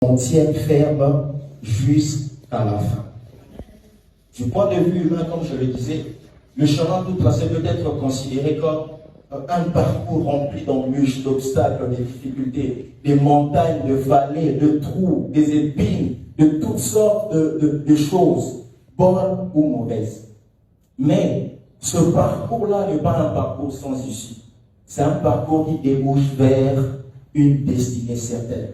on tient ferme jusqu'à la fin. Du point de vue humain, comme je le disais, le chemin tout tracé peut être considéré comme un parcours rempli d'embûches, d'obstacles, de difficultés, des montagnes, de vallées, de trous, des épines, de toutes sortes de choses, bonnes ou mauvaises. Mais ce parcours-là n'est pas un parcours sans issue. C'est un parcours qui débouche vers une destinée certaine.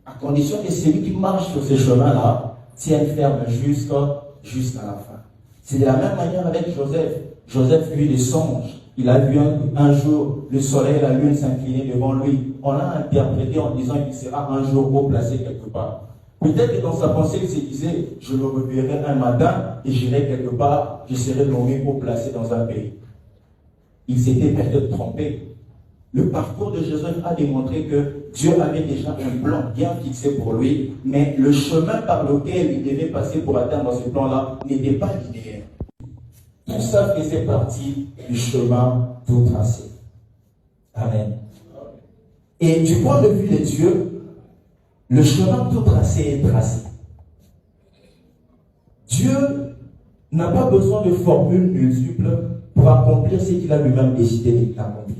À condition que celui qui marche sur ce chemin-là tienne ferme jusqu'à la fin. C'est de la même manière avec Joseph. Joseph vit des songes. Il a vu un jour le soleil et la lune s'incliner devant lui. On l'a interprété en disant qu'il sera un jour haut placé quelque part. Peut-être que dans sa pensée, il se disait, je me réveillerai un matin et j'irai quelque part, je serai nommé haut placé dans un pays. Il s'était peut-être trompé. Le parcours de Joseph a démontré que Dieu avait déjà un plan bien fixé pour lui, mais le chemin par lequel il devait passer pour atteindre ce plan-là n'était pas linéaire. Tout ça faisait partie du chemin tout tracé. Amen. Et du point de vue de Dieu, le chemin tout tracé est tracé. Dieu n'a pas besoin de formules multiples pour accomplir ce qu'il a lui-même décidé d'accomplir.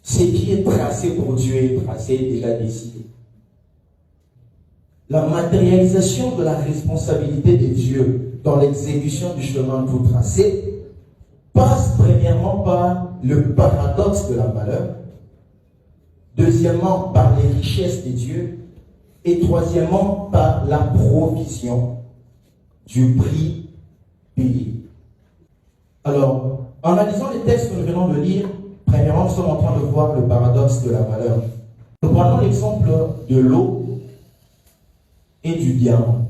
Ce qui est tracé pour Dieu est tracé, déjà décidé. La matérialisation de la responsabilité de Dieu dans l'exécution du chemin tout tracé passe premièrement par le paradoxe de la valeur, deuxièmement par les richesses de Dieu, et troisièmement par la provision du prix payé. Alors, en analysant les textes que nous venons de lire, premièrement, nous sommes en train de voir le paradoxe de la valeur. Nous prenons l'exemple de l'eau et du diamant.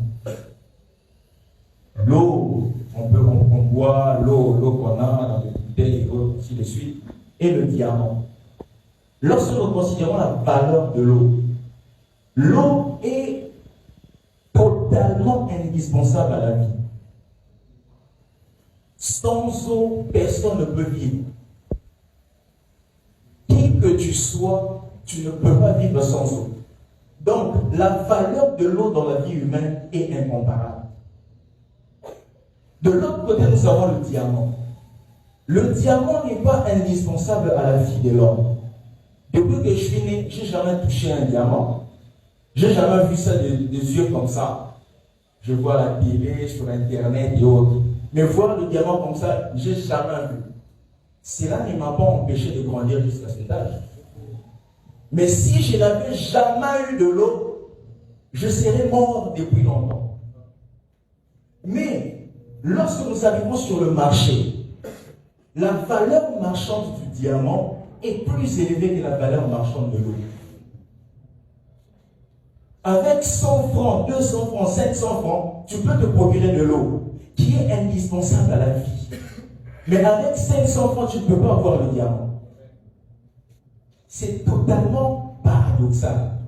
L'eau, on boit l'eau qu'on a dans les bouteilles et ainsi de suite, et le diamant. Lorsque nous considérons la valeur de l'eau, l'eau est totalement indispensable à la vie. Sans eau, personne ne peut vivre. Qui que tu sois, tu ne peux pas vivre sans eau. Donc, la valeur de l'eau dans la vie humaine est incomparable. De l'autre côté, nous avons le diamant. Le diamant n'est pas indispensable à la vie de l'homme. Depuis que je suis né, je n'ai jamais touché un diamant. Je n'ai jamais vu ça des yeux comme ça. Je vois la télé, sur Internet et autres. Mais voir le diamant comme ça, je n'ai jamais vu. Cela ne m'a pas empêché de grandir jusqu'à cet âge. Mais si je n'avais jamais eu de l'eau, je serais mort depuis longtemps. Mais lorsque nous arrivons sur le marché, la valeur marchande du diamant est plus élevée que la valeur marchande de l'eau. Avec 100 francs, 200 francs, 500 francs, tu peux te procurer de l'eau qui est indispensable à la vie. Mais avec 500 francs, tu ne peux pas avoir le diamant. C'est totalement paradoxal.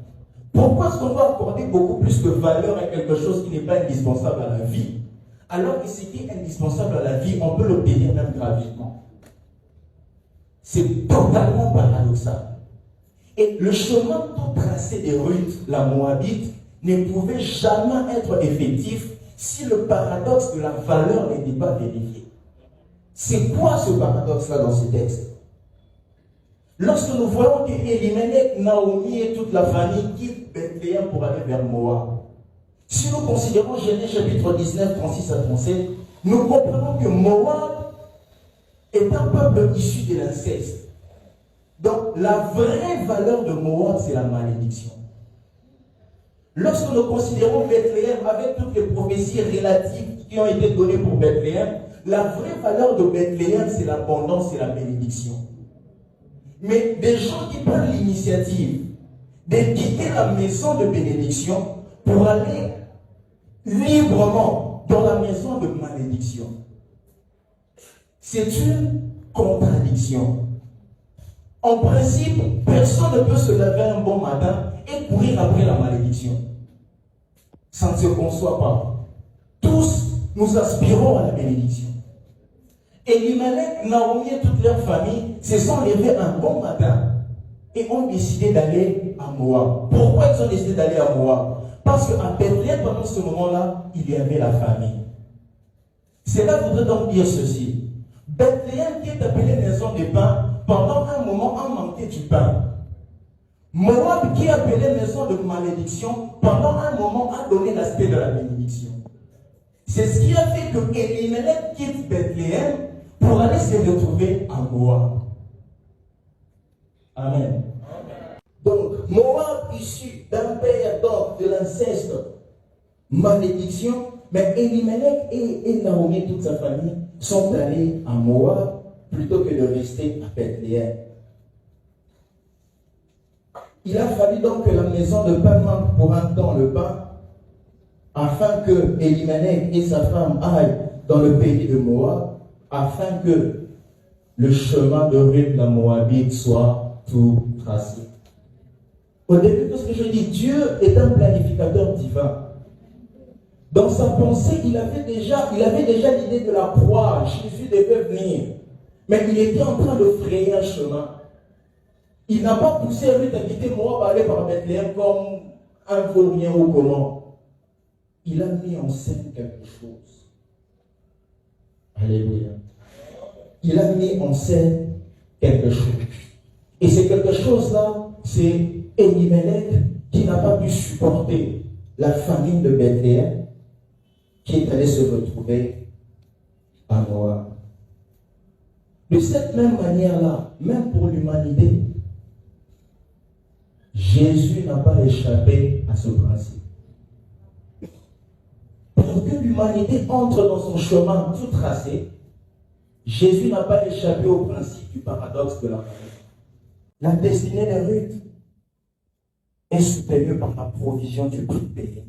Pourquoi est-ce qu'on va accorder beaucoup plus de valeur à quelque chose qui n'est pas indispensable à la vie, alors que ce qui est indispensable à la vie, on peut l'obtenir même gratuitement? C'est totalement paradoxal. Et le chemin tout tracé des Ruth, la Moabite, ne pouvait jamais être effectif si le paradoxe de la valeur n'était pas vérifié. C'est quoi ce paradoxe-là dans ce texte? Lorsque nous voyons qu'Elimelech, Naomi et toute la famille quittent Bethléem pour aller vers Moab, si nous considérons Genèse chapitre 19, 36 à 37, nous comprenons que Moab est un peuple issu de l'inceste. Donc, la vraie valeur de Moab, c'est la malédiction. Lorsque nous considérons Bethléem avec toutes les prophéties relatives qui ont été données pour Bethléem, la vraie valeur de Bethléem, c'est l'abondance et la bénédiction. Mais des gens qui prennent l'initiative de quitter la maison de bénédiction pour aller librement dans la maison de malédiction, c'est une contradiction. En principe, personne ne peut se lever un bon matin et courir après la malédiction. Ça ne se conçoit pas. Tous, nous aspirons à la bénédiction. Elimelech, Naomi et toute leur famille se sont levés un bon matin et ont décidé d'aller à Moab. Pourquoi ils ont décidé d'aller à Moab? Parce qu'à Bethléem, pendant ce moment-là, il y avait la famine. Cela voudrait donc dire ceci. Bethléem, qui est appelée maison de pain, pendant un moment a manqué du pain. Moab, qui est appelée maison de malédiction, pendant un moment a donné l'aspect de la bénédiction. C'est ce qui a fait que Elimelech quitte Bethléem pour aller se retrouver à Moab. Amen. Donc, Moab, issu d'un père, donc de l'inceste, malédiction, mais Elimelech et Naomi, toute sa famille, sont allés à Moab plutôt que de rester à Bethléem. Il a fallu donc que la maison de pain manque pour un temps le pain, afin que Elimelech et sa femme aillent dans le pays de Moab, afin que le chemin de Ruth la Moabite soit tout tracé. Au début, tout ce que je dis, Dieu est un planificateur divin. Dans sa pensée, il avait déjà l'idée de la croix. Jésus devait venir. Mais il était en train de frayer un chemin. Il n'a pas poussé Ruth à quitter Moab à aller par Bethléem comme un vaurien ou comment. Il a mis en scène quelque chose. Alléluia. Il a mis en scène quelque chose. Et c'est quelque chose-là, c'est Elimelech qui n'a pas pu supporter la famine de Bethléem, qui est allé se retrouver à Moab. De cette même manière-là, même pour l'humanité, Jésus n'a pas échappé à ce principe. Pour que l'humanité entre dans son chemin tout tracé, Jésus n'a pas échappé au principe du paradoxe de la famille. La destinée de Ruth est soutenue par la provision du prix payé.